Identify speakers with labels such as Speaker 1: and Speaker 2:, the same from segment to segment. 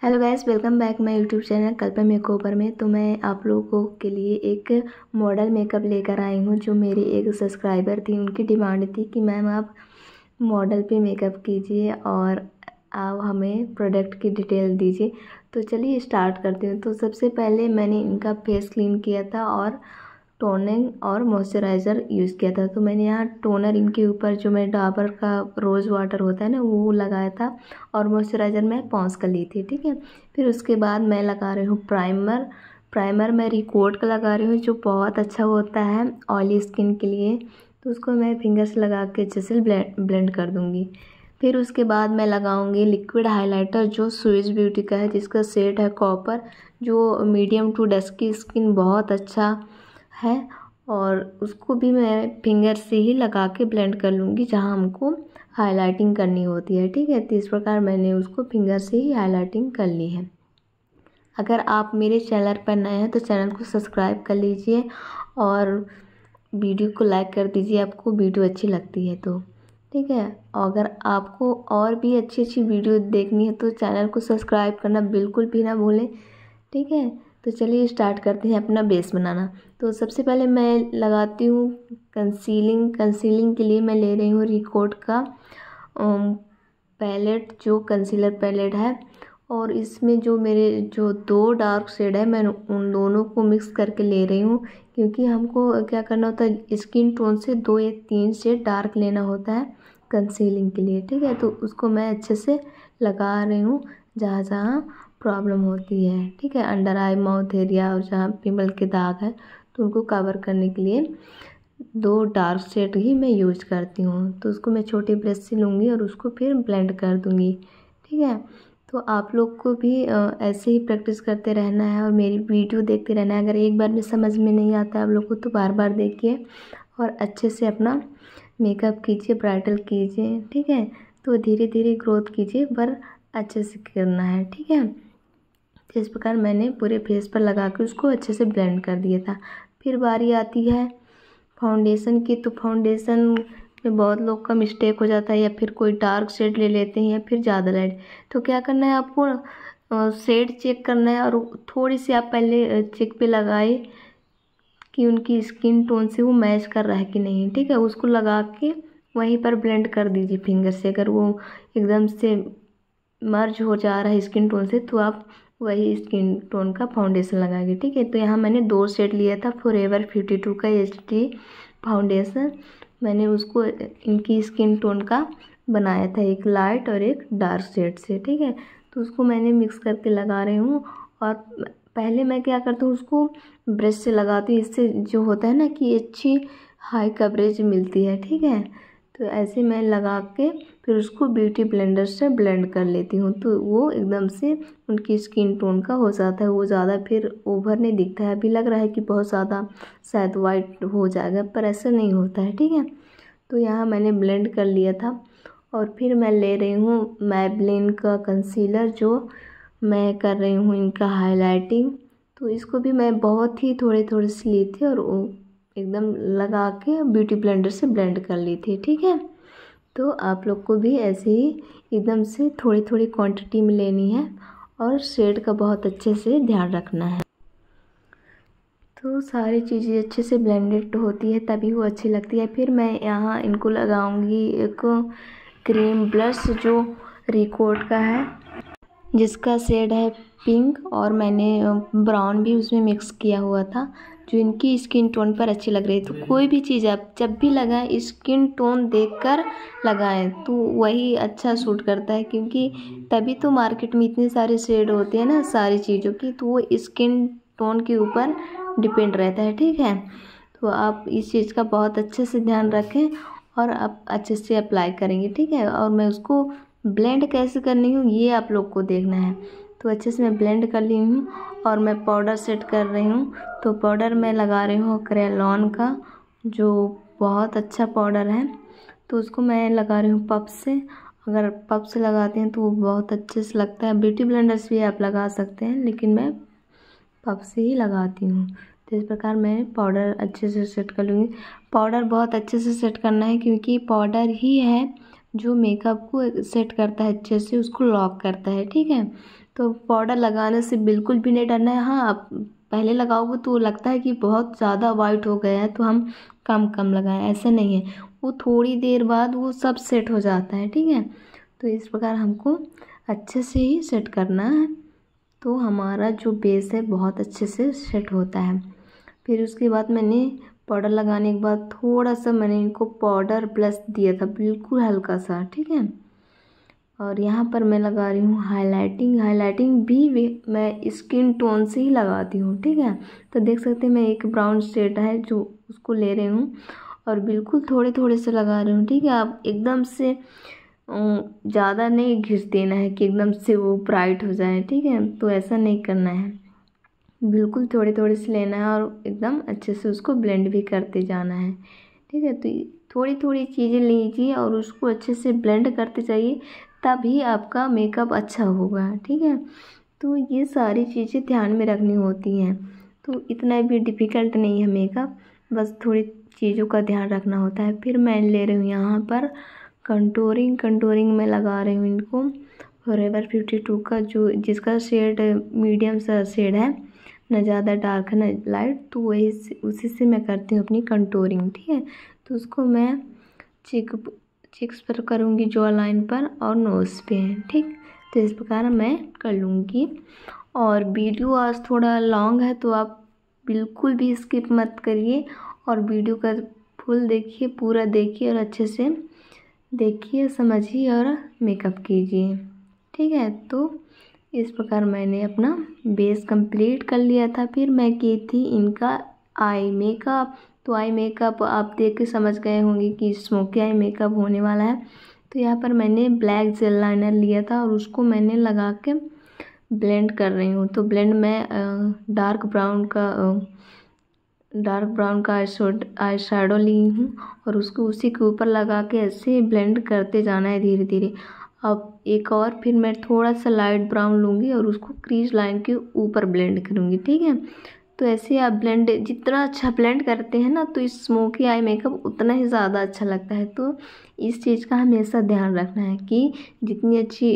Speaker 1: Hello guys, welcome back my YouTube channel Kalpana makeover में। तो मैं आप लोगों के लिए एक मॉडल मेकअप लेकर आई हूँ। जो मेरी एक सब्सक्राइबर थी, उनकी डिमांड थी कि मैम आप मॉडल पे मेकअप कीजिए और आप हमें प्रोडक्ट की डिटेल दीजिए। तो चलिए स्टार्ट करती हूँ। तो सबसे पहले मैंने इनका फेस क्लीन किया था और टोनिंग और मॉइस्चराइज़र यूज़ किया था। तो मैंने यहाँ टोनर इनके ऊपर जो मैं डाबर का रोज़ वाटर होता है ना, वो लगाया था और मॉइस्चराइज़र मैं पॉन्स का ली थी। ठीक है, फिर उसके बाद मैं लगा रही हूँ प्राइमर मैं रिकोड का लगा रही हूँ, जो बहुत अच्छा होता है ऑयली स्किन के लिए। तो उसको मैं फिंगर से लगा के अच्छे से ब्लेंड कर दूँगी। फिर उसके बाद मैं लगाऊंगी लिक्विड हाइलाइटर, जो स्विस ब्यूटी का है, जिसका शेड है कॉपर, जो मीडियम टू डस्की स्किन बहुत अच्छा है। और उसको भी मैं फिंगर से ही लगा के ब्लेंड कर लूँगी जहाँ हमको हाइलाइटिंग करनी होती है। ठीक है, तो इस प्रकार मैंने उसको फिंगर से ही हाइलाइटिंग कर ली है। अगर आप मेरे चैनल पर नए हैं तो चैनल को सब्सक्राइब कर लीजिए और वीडियो को लाइक कर दीजिए, आपको वीडियो अच्छी लगती है तो। ठीक है, अगर आपको और भी अच्छी अच्छी वीडियो देखनी है तो चैनल को सब्सक्राइब करना बिल्कुल भी ना भूलें। ठीक है, तो चलिए स्टार्ट करते हैं अपना बेस बनाना। तो सबसे पहले मैं लगाती हूँ कंसीलिंग के लिए मैं ले रही हूँ रिकोड का पैलेट, जो कंसीलर पैलेट है। और इसमें जो मेरे जो दो डार्क शेड है, मैं उन दोनों को मिक्स करके ले रही हूँ, क्योंकि हमको क्या करना होता है, स्किन टोन से 2 या 3 शेड डार्क लेना होता है कंसीलिंग के लिए। ठीक है, तो उसको मैं अच्छे से लगा रही हूँ जहाँ जहाँ प्रॉब्लम होती है। ठीक है, अंडर आई माउथ एरिया और जहाँ पिंपल के दाग है, तो उनको कवर करने के लिए 2 डार्क शेड ही मैं यूज करती हूँ। तो उसको मैं छोटी ब्रश से लूँगी और उसको फिर ब्लेंड कर दूँगी। ठीक है, तो आप लोग को भी ऐसे ही प्रैक्टिस करते रहना है और मेरी वीडियो देखते रहना है। अगर एक बार में समझ में नहीं आता है आप लोग को तो बार बार देखिए और अच्छे से अपना मेकअप कीजिए, ब्राइडल कीजिए। ठीक है, तो धीरे धीरे ग्रोथ कीजिए, पर अच्छे से करना है। ठीक है, इस प्रकार मैंने पूरे फेस पर लगा के उसको अच्छे से ब्लेंड कर दिया था। फिर बारी आती है फाउंडेशन की। तो फाउंडेशन में बहुत लोग का मिस्टेक हो जाता है, या फिर कोई डार्क शेड ले लेते हैं या फिर ज़्यादा लाइट। तो क्या करना है आपको, शेड चेक करना है और थोड़ी सी आप पहले चेक पे लगाए कि उनकी स्किन टोन से वो मैच कर रहा है कि नहीं। ठीक है, उसको लगा के वहीं पर ब्लेंड कर दीजिए फिंगर से। अगर वो एकदम से मर्ज हो जा रहा है स्किन टोन से, तो आप वही स्किन टोन का फाउंडेशन लगाएंगे। ठीक है, तो यहाँ मैंने 2 शेड लिया था फॉरएवर 52 का HD फाउंडेशन। मैंने उसको इनकी स्किन टोन का बनाया था, एक लाइट और एक डार्क शेड से। ठीक है, तो उसको मैंने मिक्स करके लगा रही हूँ। और पहले मैं क्या करती हूँ, उसको ब्रश से लगाती हूँ। इससे जो होता है ना कि अच्छी हाई कवरेज मिलती है। ठीक है, तो ऐसे मैं लगा के फिर उसको ब्यूटी ब्लेंडर से ब्लेंड कर लेती हूँ, तो वो एकदम से उनकी स्किन टोन का हो जाता है। वो ज़्यादा फिर ओवर नहीं दिखता है। अभी लग रहा है कि बहुत ज़्यादा शायद वाइट हो जाएगा, पर ऐसा नहीं होता है। ठीक है, तो यहाँ मैंने ब्लेंड कर लिया था। और फिर मैं ले रही हूँ मैबलिन का कंसीलर, जो मैं कर रही हूँ इनका हाईलाइटिंग। तो इसको भी मैं बहुत ही थोड़े थोड़े से ली थी और एकदम लगा के ब्यूटी ब्लेंडर से ब्लेंड कर ली थी। ठीक है, तो आप लोग को भी ऐसे ही एकदम से थोड़ी थोड़ी क्वांटिटी में लेनी है और शेड का बहुत अच्छे से ध्यान रखना है। तो सारी चीज़ें अच्छे से ब्लेंडेड होती है तभी वो अच्छी लगती है। फिर मैं यहाँ इनको लगाऊंगी एक क्रीम ब्लश, जो रिकोड का है, जिसका शेड है पिंक, और मैंने ब्राउन भी उसमें मिक्स किया हुआ था, जो इनकी स्किन टोन पर अच्छी लग रही है। तो कोई भी चीज़ आप जब भी लगाएं स्किन टोन देखकर लगाएं, तो वही अच्छा सूट करता है। क्योंकि तभी तो मार्केट में इतने सारे शेड होते हैं ना सारी चीज़ों की, तो वो स्किन टोन के ऊपर डिपेंड रहता है। ठीक है, तो आप इस चीज़ का बहुत अच्छे से ध्यान रखें और आप अच्छे से अप्लाई करेंगे। ठीक है, और मैं उसको ब्लेंड कैसे करनी हूँ ये आप लोग को देखना है। तो अच्छे से मैं ब्लेंड कर ली हूँ और मैं पाउडर सेट कर रही हूँ। तो पाउडर मैं लगा रही हूँ क्रेलॉन का, जो बहुत अच्छा पाउडर है। तो उसको मैं लगा रही हूँ पफ से। अगर पफ से लगाते हैं तो वो बहुत अच्छे से लगता है। ब्यूटी ब्लेंडर से भी आप लगा सकते हैं, लेकिन मैं पफ से ही लगाती हूँ। तो इस प्रकार मैं पाउडर अच्छे से सेट कर लूँगी। पाउडर बहुत अच्छे से सेट करना है, क्योंकि पाउडर ही है जो मेकअप को सेट करता है अच्छे से, उसको लॉक करता है। ठीक है, तो पाउडर लगाने से बिल्कुल भी नहीं डरना है। हाँ, आप पहले लगाओगे तो लगता है कि बहुत ज़्यादा वाइट हो गया है तो हम कम कम लगाएं, ऐसा नहीं है। वो थोड़ी देर बाद वो सब सेट हो जाता है, ठीक है। तो इस प्रकार हमको अच्छे से ही सेट करना है, तो हमारा जो बेस है बहुत अच्छे से सेट होता है। फिर उसके बाद मैंने पाउडर लगाने के बाद थोड़ा सा मैंने इनको पाउडर ब्लश दिया था, बिल्कुल हल्का सा, ठीक है। और यहाँ पर मैं लगा रही हूँ हाइलाइटिंग भी मैं स्किन टोन से ही लगाती हूँ, ठीक है। तो देख सकते हैं मैं एक ब्राउन शेड है जो उसको ले रही हूँ और बिल्कुल थोड़े थोड़े से लगा रही हूँ, ठीक है। आप एकदम से ज़्यादा नहीं घिस देना है कि एकदम से वो ब्राइट हो जाए, ठीक है। तो ऐसा नहीं करना है, बिल्कुल थोड़े थोड़े से लेना है और एकदम अच्छे से उसको ब्लेंड भी करते जाना है, ठीक है। तो थोड़ी थोड़ी चीज़ें लीजिए और उसको अच्छे से ब्लेंड करते जाइए, तभी आपका मेकअप अच्छा होगा, ठीक है। तो ये सारी चीज़ें ध्यान में रखनी होती हैं, तो इतना भी डिफ़िकल्ट नहीं है मेकअप, बस थोड़ी चीज़ों का ध्यान रखना होता है। फिर मैं ले रही हूँ यहाँ पर कंटूरिंग में लगा रही हूँ इनको फॉरएवर 52 का, जो जिसका शेड मीडियम सा शेड है, ना ज़्यादा डार्क है ना लाइट, तो वही उसी से मैं करती हूँ अपनी कंटूरिंग, ठीक है। तो उसको मैं चिक्स पर करूँगी, जॉ लाइन पर और नोज़ पे, ठीक। तो इस प्रकार मैं कर लूँगी। और वीडियो आज थोड़ा लॉन्ग है तो आप बिल्कुल भी स्किप मत करिए और वीडियो का फुल देखिए, पूरा देखिए और अच्छे से देखिए, समझिए और मेकअप कीजिए, ठीक है। तो इस प्रकार मैंने अपना बेस कंप्लीट कर लिया था। फिर मैं की थी इनका आई मेकअप। तो आई मेकअप आप देख के समझ गए होंगे कि स्मोकी आई मेकअप होने वाला है। तो यहाँ पर मैंने ब्लैक जेल लाइनर लिया था और उसको मैंने लगा के ब्लेंड कर रही हूँ। तो ब्लेंड मैं डार्क ब्राउन का आई शैडो ली हूँ और उसको उसी के ऊपर लगा के ऐसे ब्लेंड करते जाना है धीरे धीरे। अब एक और फिर मैं थोड़ा सा लाइट ब्राउन लूँगी और उसको क्रीज लाइन के ऊपर ब्लेंड करूँगी, ठीक है। तो ऐसे आप ब्लेंड जितना अच्छा ब्लेंड करते हैं ना, तो इस स्मोकी आई मेकअप उतना ही ज़्यादा अच्छा लगता है। तो इस चीज़ का हमेशा ध्यान रखना है कि जितनी अच्छी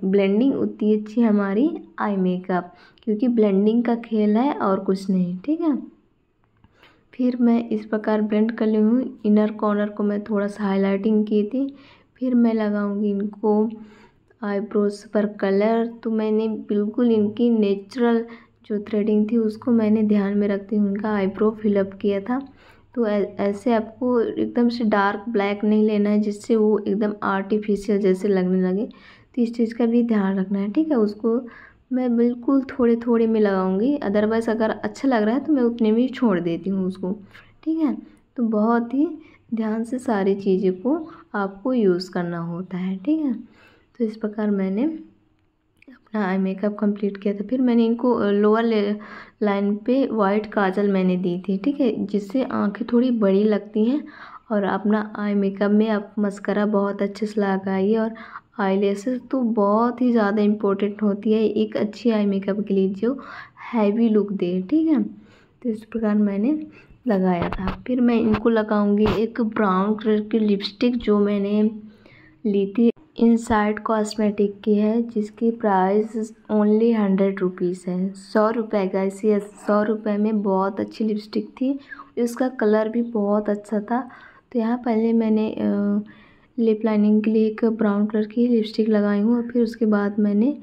Speaker 1: ब्लेंडिंग उतनी अच्छी हमारी आई मेकअप, क्योंकि ब्लेंडिंग का खेल है और कुछ नहीं, ठीक है। फिर मैं इस प्रकार ब्लेंड कर ली हूँ। इनर कॉर्नर को मैं थोड़ा सा हाईलाइटिंग की थी। फिर मैं लगाऊंगी इनको आईब्रोज पर कलर। तो मैंने बिल्कुल इनकी नेचुरल जो थ्रेडिंग थी उसको मैंने ध्यान में रखती हूँ उनका आईब्रो फिलअप किया था। तो ऐसे आपको एकदम से डार्क ब्लैक नहीं लेना है जिससे वो एकदम आर्टिफिशियल जैसे लगने लगे। तो इस चीज़ का भी ध्यान रखना है, ठीक है। उसको मैं बिल्कुल थोड़े थोड़े में लगाऊंगी, अदरवाइज़ अगर अच्छा लग रहा है तो मैं उतने में ही छोड़ देती हूँ उसको, ठीक है। तो बहुत ही ध्यान से सारी चीज़ों को आपको यूज़ करना होता है, ठीक है। तो इस प्रकार मैंने अपना आई मेकअप कंप्लीट किया था। फिर मैंने इनको लोअर लाइन पे वाइट काजल मैंने दी थी, ठीक है, जिससे आंखें थोड़ी बड़ी लगती हैं। और अपना आई मेकअप में आप मस्करा बहुत अच्छे से लगाइए और आईलैशेस तो बहुत ही ज़्यादा इम्पोर्टेंट होती है एक अच्छी आई मेकअप के लिए जो हैवी लुक दे, ठीक है। तो इस प्रकार मैंने लगाया था। फिर मैं इनको लगाऊंगी एक ब्राउन कलर की लिपस्टिक जो मैंने ली थी, इनसाइड कॉस्मेटिक की है, जिसकी प्राइस ओनली 100 रुपीज़ है, 100 रुपये का। इसी 100 रुपये में बहुत अच्छी लिपस्टिक थी, इसका कलर भी बहुत अच्छा था। तो यहाँ पहले मैंने लिप लाइनिंग के लिए एक ब्राउन कलर की लिपस्टिक लगाई हूँ और फिर उसके बाद मैंने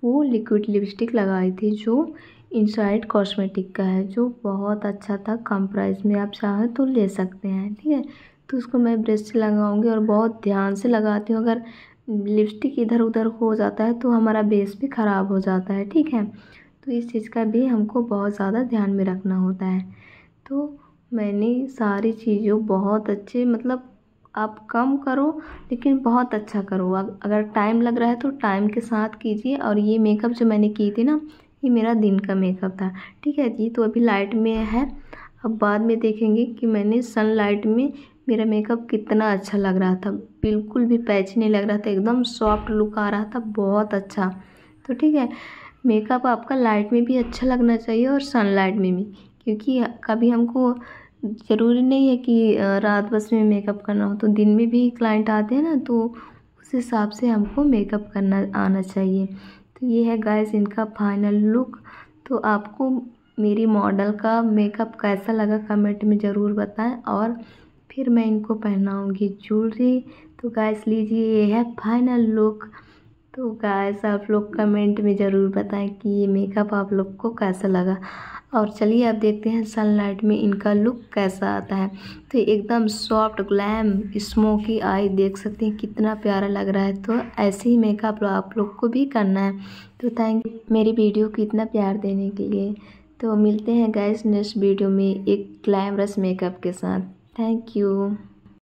Speaker 1: वो लिक्विड लिपस्टिक लगाई थी जो इनसाइड कॉस्मेटिक का है, जो बहुत अच्छा था। कम प्राइस में आप चाहें तो ले सकते हैं, ठीक है। तो उसको मैं ब्रश से लगाऊंगी और बहुत ध्यान से लगाती हूँ। अगर लिपस्टिक इधर उधर हो जाता है तो हमारा बेस भी ख़राब हो जाता है, ठीक है। तो इस चीज़ का भी हमको बहुत ज़्यादा ध्यान में रखना होता है। तो मैंने सारी चीज़ों बहुत अच्छे, मतलब आप कम करो लेकिन बहुत अच्छा करो। अगर टाइम लग रहा है तो टाइम के साथ कीजिए। और ये मेकअप जो मैंने की थी ना, ये मेरा दिन का मेकअप था, ठीक है जी। तो अभी लाइट में है, अब बाद में देखेंगे कि मैंने सनलाइट में मेरा मेकअप कितना अच्छा लग रहा था। बिल्कुल भी पैच नहीं लग रहा था, एकदम सॉफ्ट लुक आ रहा था, बहुत अच्छा। तो ठीक है, मेकअप आपका लाइट में भी अच्छा लगना चाहिए और सनलाइट में भी, क्योंकि कभी हमको ज़रूरी नहीं है कि रात बस में मेकअप करना हो, तो दिन में भी क्लाइंट आते हैं ना, तो उस हिसाब से हमको मेकअप करना आना चाहिए। तो ये है गाइस इनका फाइनल लुक। तो आपको मेरी मॉडल का मेकअप कैसा लगा कमेंट में ज़रूर बताएं, और फिर मैं इनको पहनाऊँगी ज्वेलरी। तो गाइस लीजिए ये है फाइनल लुक। तो गाइस आप लोग कमेंट में ज़रूर बताएं कि ये मेकअप आप लोग को कैसा लगा। और चलिए अब देखते हैं सनलाइट में इनका लुक कैसा आता है। तो एकदम सॉफ्ट ग्लैम स्मोकी आई, देख सकते हैं कितना प्यारा लग रहा है। तो ऐसे ही मेकअप आप लोग को भी करना है। तो थैंक यू मेरी वीडियो को इतना प्यार देने के लिए। तो मिलते हैं गाइस नेक्स्ट वीडियो में एक ग्लैमरस मेकअप के साथ। Thank you.